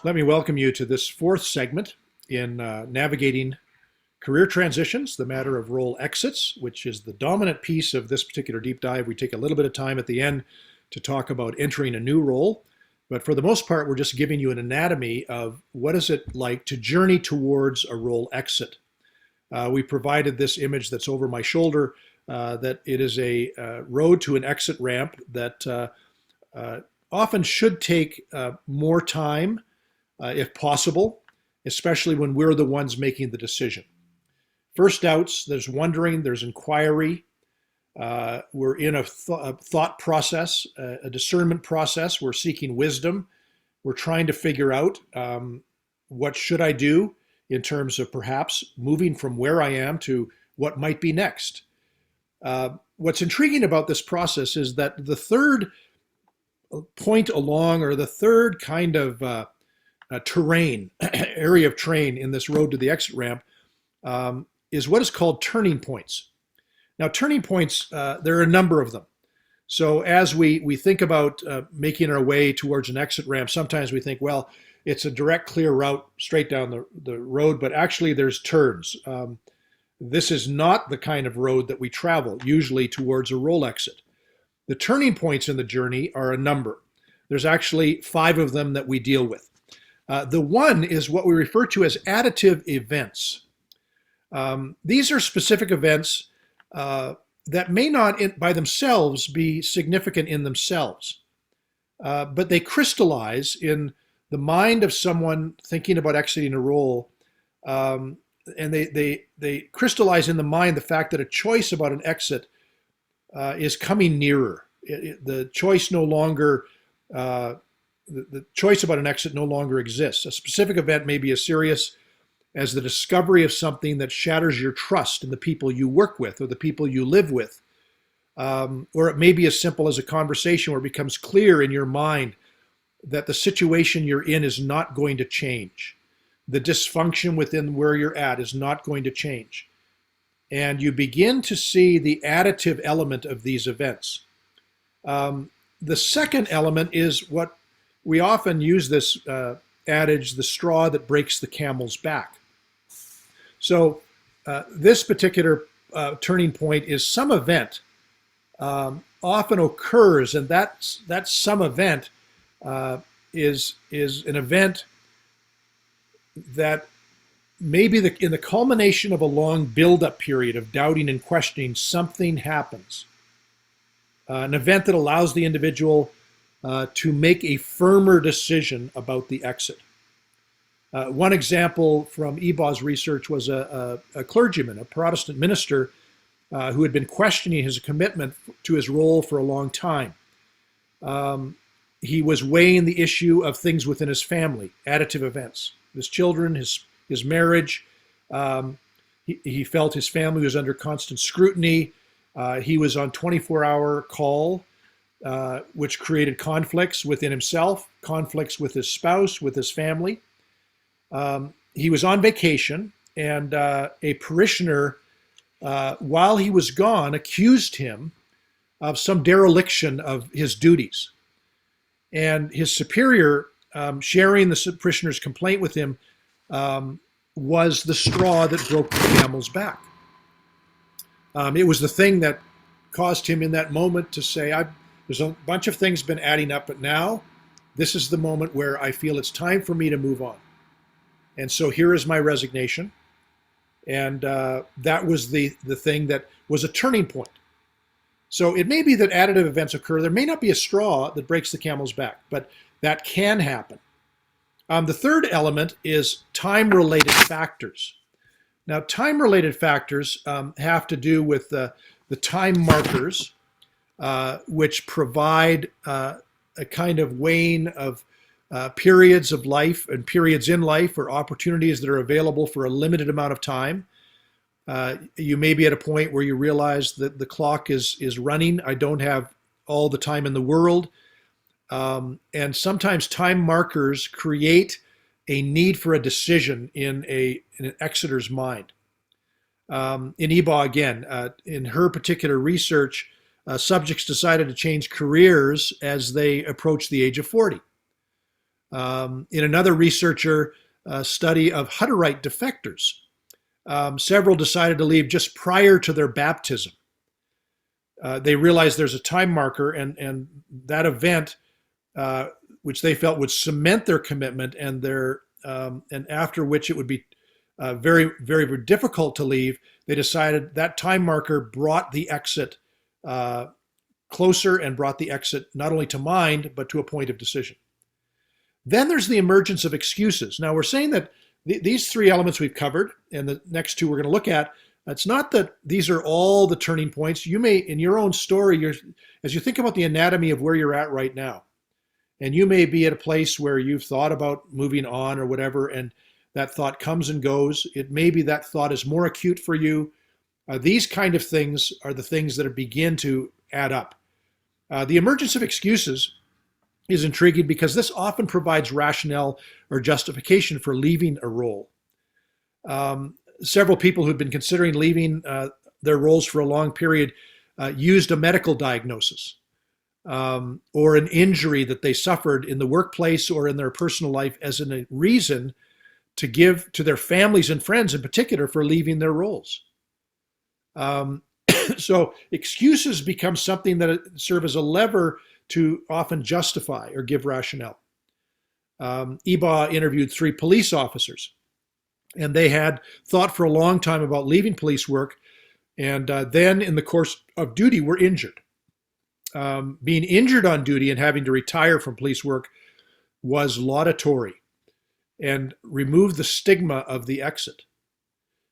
Let me welcome you to this fourth segment in navigating career transitions, the matter of role exits, which is the dominant piece of this particular deep dive. We take a little bit of time at the end to talk about entering a new role. But for the most part, we're just giving you an anatomy of what is it like to journey towards a role exit. We provided this image that's over my shoulder, that it is a road to an exit ramp that often should take more time if possible, especially when we're the ones making the decision. First doubts, there's wondering, there's inquiry. We're in a thought process, a discernment process. We're seeking wisdom. We're trying to figure out what should I do in terms of perhaps moving from where I am to what might be next. What's intriguing about this process is that the third point along, or the third kind of terrain, area of terrain in this road to the exit ramp, is what is called turning points. Now, turning points, there are a number of them. So as we think about making our way towards an exit ramp, sometimes we think, well, it's a direct, clear route straight down the road, but actually there's turns. This is not the kind of road that we travel, usually towards a role exit. The turning points in the journey are a number. There's actually 5 of them that we deal with. The one is what we refer to as additive events. These are specific events that may not by themselves be significant in themselves, but they crystallize in the mind of someone thinking about exiting a role, and they crystallize in the mind the fact that a choice about an exit is coming nearer. The choice no longer, the choice about an exit no longer exists. A specific event may be as serious as the discovery of something that shatters your trust in the people you work with or the people you live with. Or it may be as simple as a conversation where it becomes clear in your mind that the situation you're in is not going to change. The dysfunction within where you're at is not going to change. And you begin to see the additive element of these events. The second element is what we often use this adage, the straw that breaks the camel's back. So this particular turning point is some event often occurs, and that some event is an event that maybe in the culmination of a long build-up period of doubting and questioning, something happens. An event that allows the individual to make a firmer decision about the exit. One example from EBAW's research was a clergyman, a Protestant minister, who had been questioning his commitment to his role for a long time. He was weighing the issue of things within his family, additive events, his children, his marriage. He felt his family was under constant scrutiny. He was on 24-hour call, which created conflicts within himself, conflicts with his spouse, with his family. He was on vacation, and a parishioner, while he was gone, accused him of some dereliction of his duties. And his superior, sharing the parishioner's complaint with him, was the straw that broke the camel's back. It was the thing that caused him in that moment to say, there's a bunch of things been adding up, but now this is the moment where I feel it's time for me to move on. And so here is my resignation. And that was the thing that was a turning point. So it may be that additive events occur. There may not be a straw that breaks the camel's back, but that can happen. The third element is time-related factors. Now, time-related factors have to do with the time markers, which provide a kind of weighing of periods of life and periods in life, or opportunities that are available for a limited amount of time. You may be at a point where you realize that the clock is running. I don't have all the time in the world. And sometimes time markers create a need for a decision in an exiter's mind. In EBAW, again, in her particular research, subjects decided to change careers as they approached the age of 40. In another researcher study of Hutterite defectors, several decided to leave just prior to their baptism. They realized there's a time marker, and that event, which they felt would cement their commitment, and after which it would be very, very, very difficult to leave. They decided that time marker brought the exit closer and brought the exit not only to mind, but to a point of decision. Then there's the emergence of excuses. Now, we're saying that these three elements we've covered, and the next two we're going to look at, it's not that these are all the turning points. You may, in your own story, as you think about the anatomy of where you're at right now, and you may be at a place where you've thought about moving on or whatever, and that thought comes and goes. It may be that thought is more acute for you. These kind of things are the things that begin to add up. The emergence of excuses is intriguing because this often provides rationale or justification for leaving a role. Several people who've been considering leaving their roles for a long period used a medical diagnosis or an injury that they suffered in the workplace or in their personal life as a reason to give to their families and friends in particular for leaving their roles. So excuses become something that serve as a lever to often justify or give rationale. Ebaugh interviewed 3 police officers, and they had thought for a long time about leaving police work, and then in the course of duty were injured. Being injured on duty and having to retire from police work was laudatory and removed the stigma of the exit.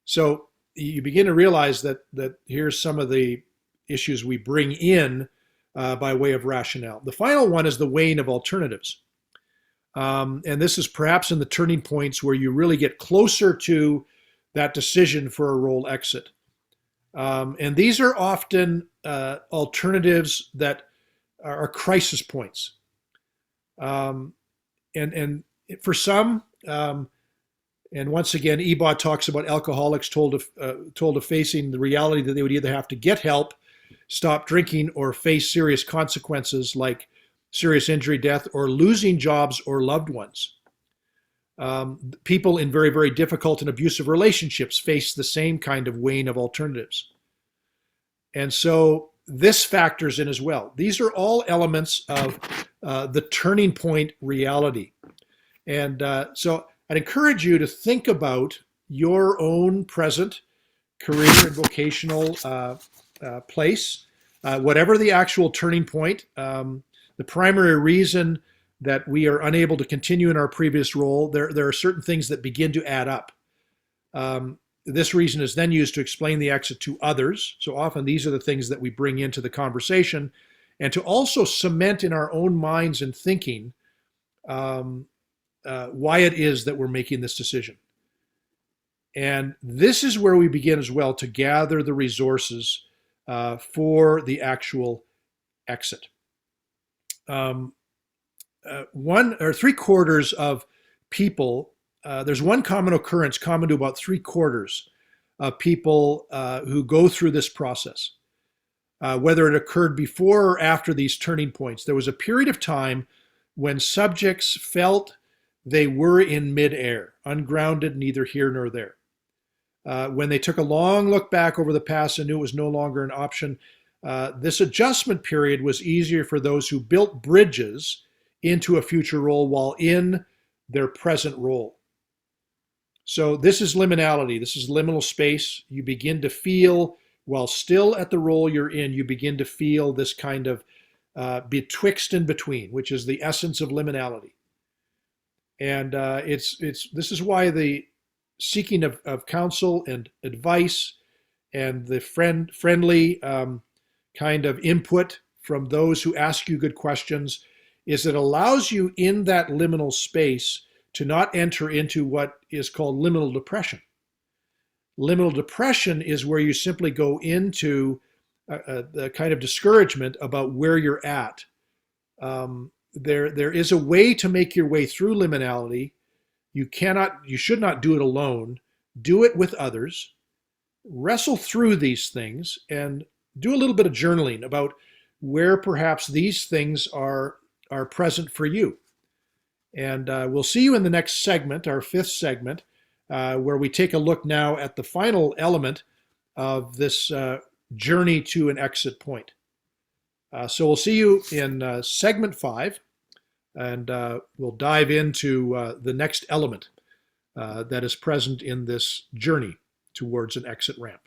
So you begin to realize that here's some of the issues we bring in by way of rationale. The final one is the weighing of alternatives. And this is perhaps in the turning points where you really get closer to that decision for a role exit. And these are often alternatives that are crisis points. And for some, and once again, Ebaugh talks about alcoholics told of facing the reality that they would either have to get help, stop drinking, or face serious consequences like serious injury, death, or losing jobs or loved ones. People in very, very difficult and abusive relationships face the same kind of weighing of alternatives. And so this factors in as well. These are all elements of the turning point reality. And so I'd encourage you to think about your own present career and vocational place, whatever the actual turning point. The primary reason that we are unable to continue in our previous role, there are certain things that begin to add up. This reason is then used to explain the exit to others. So often these are the things that we bring into the conversation, and to also cement in our own minds and thinking why it is that we're making this decision. And this is where we begin as well to gather the resources for the actual exit. 1 or 3/4 of people, there's one common occurrence common to about 3/4 of people who go through this process. Whether it occurred before or after these turning points, there was a period of time when subjects felt they were in midair, ungrounded, neither here nor there. When they took a long look back over the past and knew it was no longer an option, this adjustment period was easier for those who built bridges into a future role while in their present role. So this is liminality. This is liminal space. You begin to feel, while still at the role you're in, you begin to feel this kind of betwixt and between, which is the essence of liminality. And this is why the seeking of counsel and advice and the friendly kind of input from those who ask you good questions is it allows you in that liminal space to not enter into what is called liminal depression. Liminal depression is where you simply go into the kind of discouragement about where you're at. There is a way to make your way through liminality. You should not do it alone. Do it with others. Wrestle through these things and do a little bit of journaling about where perhaps these things are present for you. And we'll see you in the next segment, our fifth segment, where we take a look now at the final element of this journey to an exit point. So we'll see you in segment 5, and we'll dive into the next element that is present in this journey towards an exit ramp.